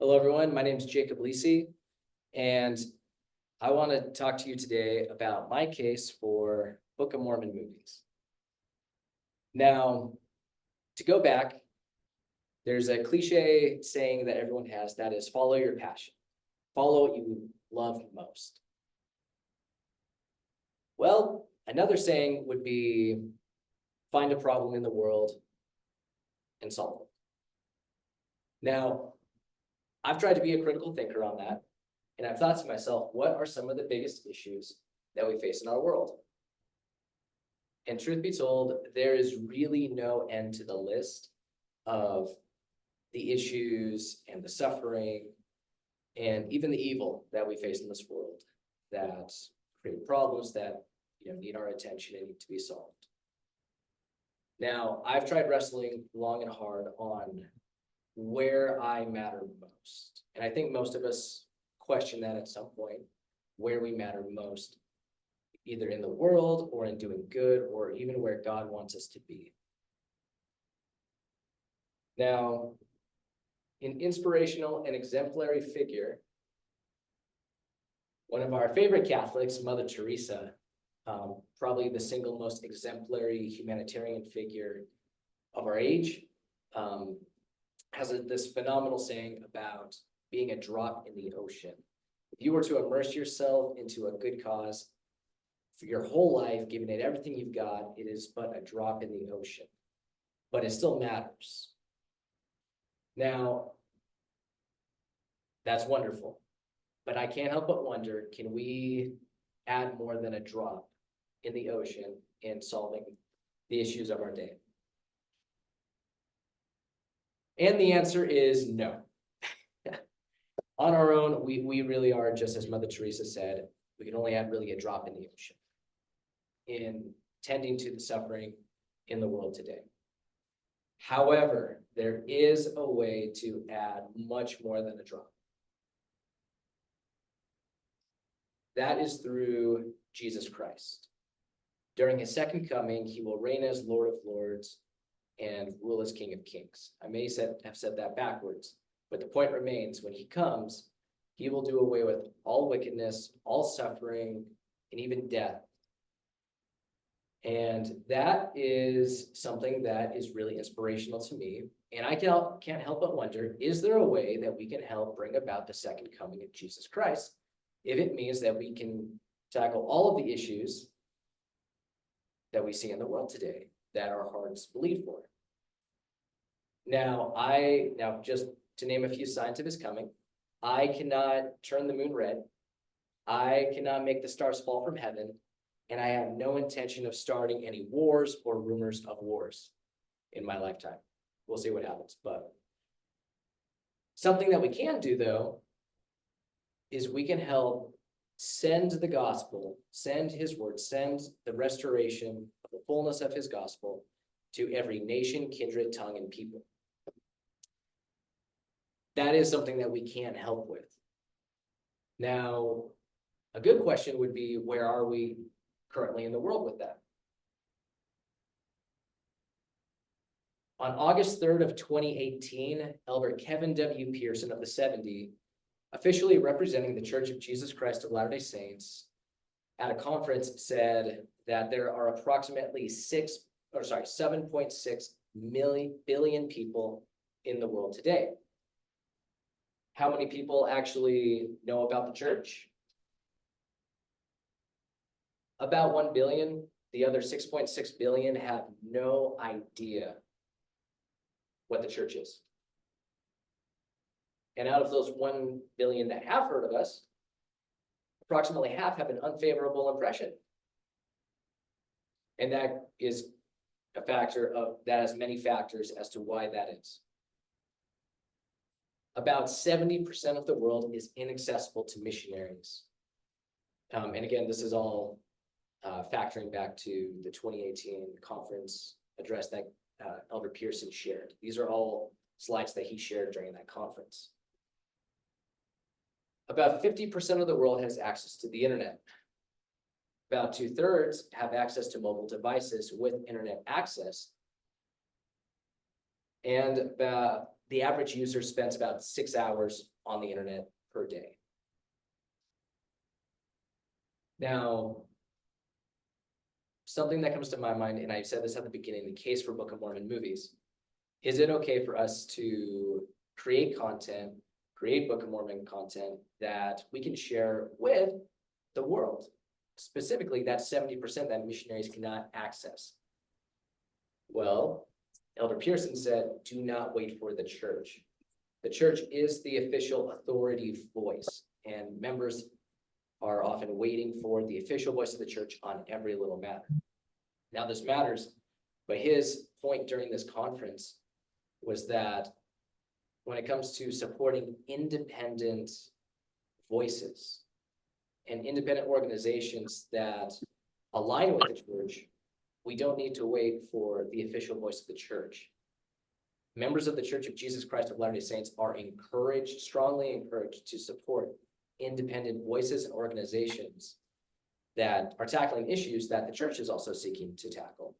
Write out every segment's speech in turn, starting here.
Hello, everyone. My name is Jacob Lisi, and I want to talk to you today about my case for Book of Mormon movies. Now, to go back, there's a cliche saying that everyone has, that is, follow your passion. Follow what you love most. Well, another saying would be, find a problem in the world and solve it. Now, I've tried to be a critical thinker on that, and I've thought to myself, what are some of the biggest issues that we face in our world? And truth be told, there is really no end to the list of the issues and the suffering and even the evil that we face in this world that create problems that need our attention and need to be solved. Now, I've tried wrestling long and hard on where I matter most. And I think most of us question that at some point, where we matter most, either in the world or in doing good, or even where God wants us to be. Now, an inspirational and exemplary figure, one of our favorite Catholics, Mother Teresa, probably the single most exemplary humanitarian figure of our age, has this phenomenal saying about being a drop in the ocean. If you were to immerse yourself into a good cause for your whole life, giving it everything you've got, it is but a drop in the ocean, but it still matters. Now, that's wonderful, but I can't help but wonder, can we add more than a drop in the ocean in solving the issues of our day? And the answer is no. On our own, we really are, just as Mother Teresa said, we can only add really a drop in the ocean in tending to the suffering in the world today. However, there is a way to add much more than a drop. That is through Jesus Christ. During his second coming, he will reign as Lord of Lords and rule as King of Kings. I may have said that backwards, but the point remains, when he comes, he will do away with all wickedness, all suffering, and even death. And that is something that is really inspirational to me. And I can't help but wonder, is there a way that we can help bring about the second coming of Jesus Christ, if it means that we can tackle all of the issues that we see in the world today that our hearts bleed for? Now, just to name a few signs of his coming, I cannot turn the moon red. I cannot make the stars fall from heaven. And I have no intention of starting any wars or rumors of wars in my lifetime. We'll see what happens. But something that we can do, though, is we can help send the gospel, send his word, send the restoration of the fullness of his gospel to every nation, kindred, tongue, and people. That is something that we can help with. Now, a good question would be, where are we currently in the world with that? On August 3rd of 2018, Elder Kevin W. Pearson of the 70, officially representing the Church of Jesus Christ of Latter-day Saints, at a conference said that there are approximately 7.6 billion people in the world today. How many people actually know about the church? About 1 billion. The other 6.6 billion have no idea what the church is. And out of those 1 billion that have heard of us, approximately half have an unfavorable impression. And that is a factor that has many factors as to why that is. About 70% of the world is inaccessible to missionaries. And again, this is all factoring back to the 2018 conference address that Elder Pearson shared. These are all slides that he shared during that conference. About 50% of the world has access to the internet. About 2/3 have access to mobile devices with internet access. And about the average user spends about 6 hours on the internet per day. Now, something that comes to my mind, and I said this at the beginning, the case for Book of Mormon movies. Is it okay for us to create content, create Book of Mormon content that we can share with the world? Specifically, that 70% that missionaries cannot access. Well, Elder Pearson said, do not wait for the church. The church is the official authority voice, and members are often waiting for the official voice of the church on every little matter. Now, this matters, but his point during this conference was that when it comes to supporting independent voices and independent organizations that align with the church, we don't need to wait for the official voice of the church. Members of the Church of Jesus Christ of Latter-day Saints are encouraged, strongly encouraged, to support independent voices and organizations that are tackling issues that the church is also seeking to tackle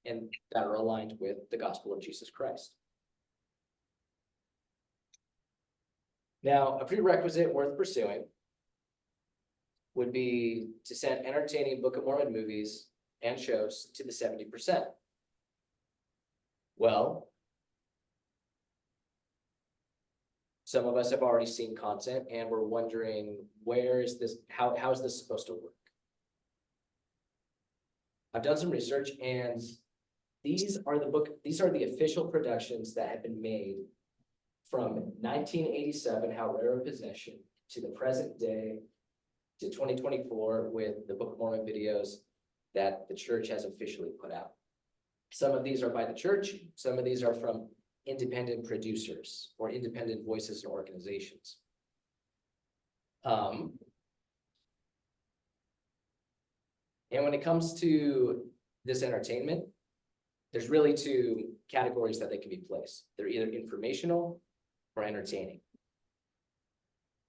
and that are aligned with the gospel of Jesus Christ. Now, a prerequisite worth pursuing would be to send entertaining Book of Mormon movies and shows to the 70%. Well, some of us have already seen content and we're wondering, where is this, how is this supposed to work? I've done some research, and these are the official productions that have been made from 1987, How Rare a Possession, to the present day, to 2024, with the Book of Mormon videos that the church has officially put out. Some of these are by the church, some of these are from independent producers or independent voices and organizations. And when it comes to this entertainment, there's really two categories that they can be placed. They're either informational or entertaining.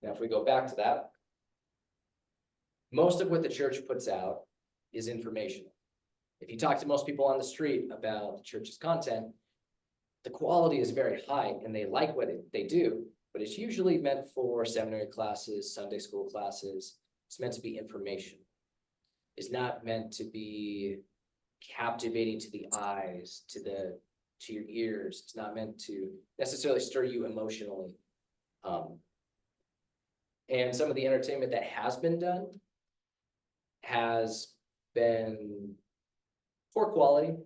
Now, if we go back to that, most of what the church puts out is informational. If you talk to most people on the street about the church's content, the quality is very high and they like what they do, but it's usually meant for seminary classes, Sunday school classes. It's meant to be informational. It's not meant to be captivating to the eyes, to your ears. It's not meant to necessarily stir you emotionally. And some of the entertainment that has been done has been poor quality,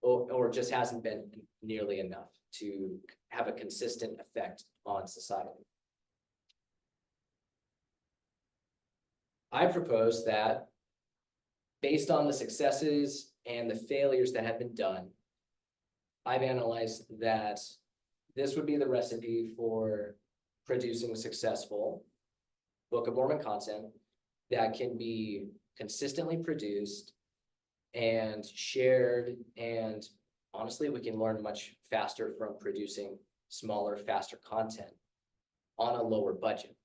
or just hasn't been nearly enough to have a consistent effect on society. I propose that, based on the successes and the failures that have been done, I've analyzed that this would be the recipe for producing successful Book of Mormon content that can be consistently produced and shared, and honestly, we can learn much faster from producing smaller, faster content on a lower budget.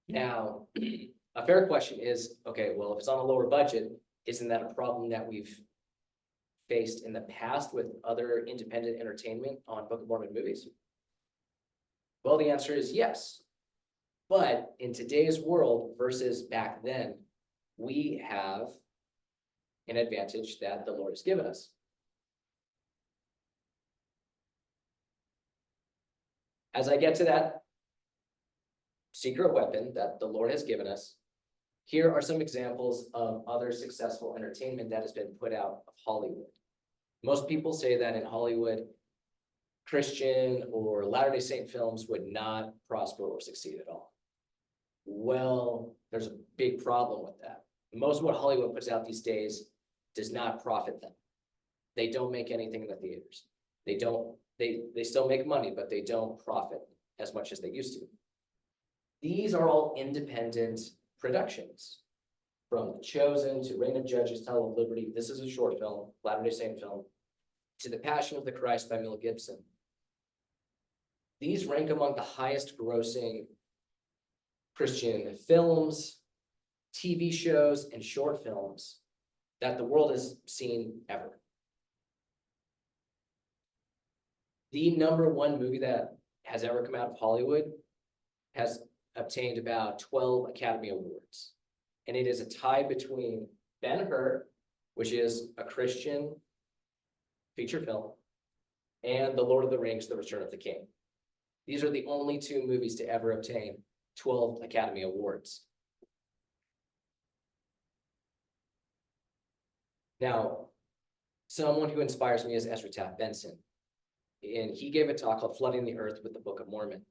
Now, a fair question is, okay, well, if it's on a lower budget, isn't that a problem that we've faced in the past with other independent entertainment on Book of Mormon movies? Well, the answer is yes. But in today's world versus back then, we have an advantage that the Lord has given us. As I get to that secret weapon that the Lord has given us, here are some examples of other successful entertainment that has been put out of Hollywood. Most people say that in Hollywood, Christian or Latter-day Saint films would not prosper or succeed at all. Well, there's a big problem with that. Most of what Hollywood puts out these days does not profit them. They don't make anything in the theaters. They still make money, but they don't profit as much as they used to. These are all independent productions, from The Chosen to Reign of Judges, Tunnel of Liberty. This is a short film, Latter-day Saint film, to The Passion of the Christ by Mel Gibson. These rank among the highest grossing Christian films, TV shows, and short films that the world has seen ever. the #1 movie that has ever come out of Hollywood has obtained about 12 Academy Awards. And it is a tie between Ben-Hur, which is a Christian feature film, and The Lord of the Rings, The Return of the King. These are the only 2 movies to ever obtain 12 Academy Awards. Now, someone who inspires me is Ezra Taft Benson. And he gave a talk called Flooding the Earth with the Book of Mormon.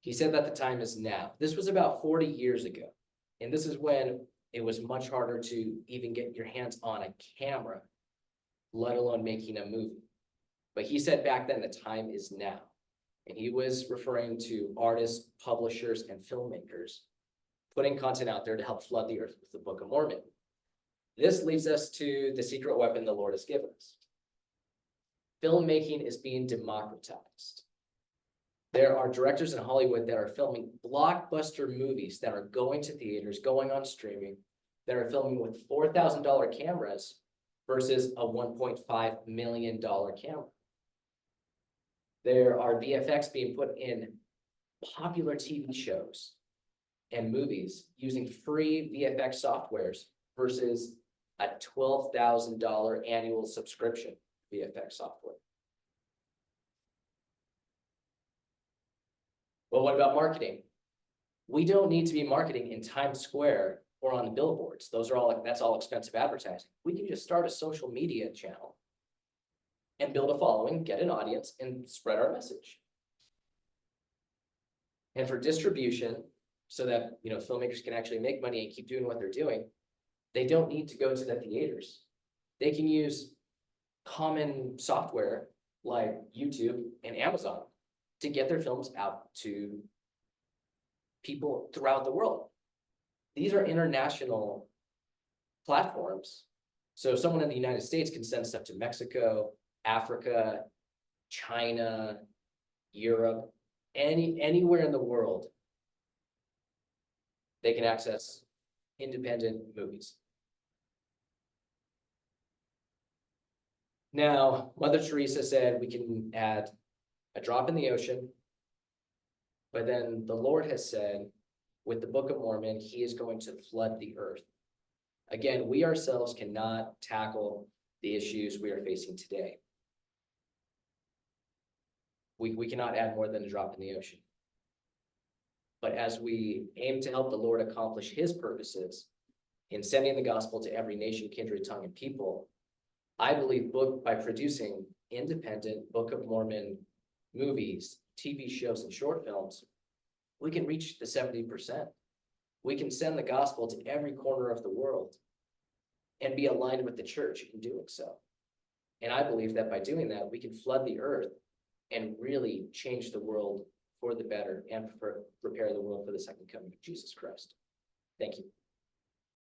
He said that the time is now. This was about 40 years ago. And this is when it was much harder to even get your hands on a camera, let alone making a movie. But he said back then the time is now. And he was referring to artists, publishers, and filmmakers putting content out there to help flood the earth with the Book of Mormon. This leads us to the secret weapon the Lord has given us. Filmmaking is being democratized. There are directors in Hollywood that are filming blockbuster movies that are going to theaters, going on streaming, that are filming with $4,000 cameras versus a $1.5 million camera. There are VFX being put in popular TV shows and movies using free VFX softwares versus a $12,000 annual subscription VFX software. Well, what about marketing? We don't need to be marketing in Times Square or on the billboards. That's all expensive advertising. We can just start a social media channel and build a following, get an audience, and spread our message. And for distribution, so that filmmakers can actually make money and keep doing what they're doing, they don't need to go to the theaters. They can use common software like YouTube and Amazon to get their films out to people throughout the world. These are international platforms. So someone in the United States can send stuff to Mexico, Africa, China, Europe, anywhere in the world. They can access independent movies. Now, Mother Teresa said we can add a drop in the ocean, but then the Lord has said, with the Book of Mormon, he is going to flood the earth. Again, we ourselves cannot tackle the issues we are facing today. We cannot add more than a drop in the ocean. But as we aim to help the Lord accomplish his purposes in sending the gospel to every nation, kindred, tongue, and people, I believe by producing independent Book of Mormon movies, TV shows, and short films, we can reach the 70%. We can send the gospel to every corner of the world and be aligned with the church in doing so. And I believe that by doing that, we can flood the earth and really change the world for the better and prepare the world for the second coming of Jesus Christ. Thank you.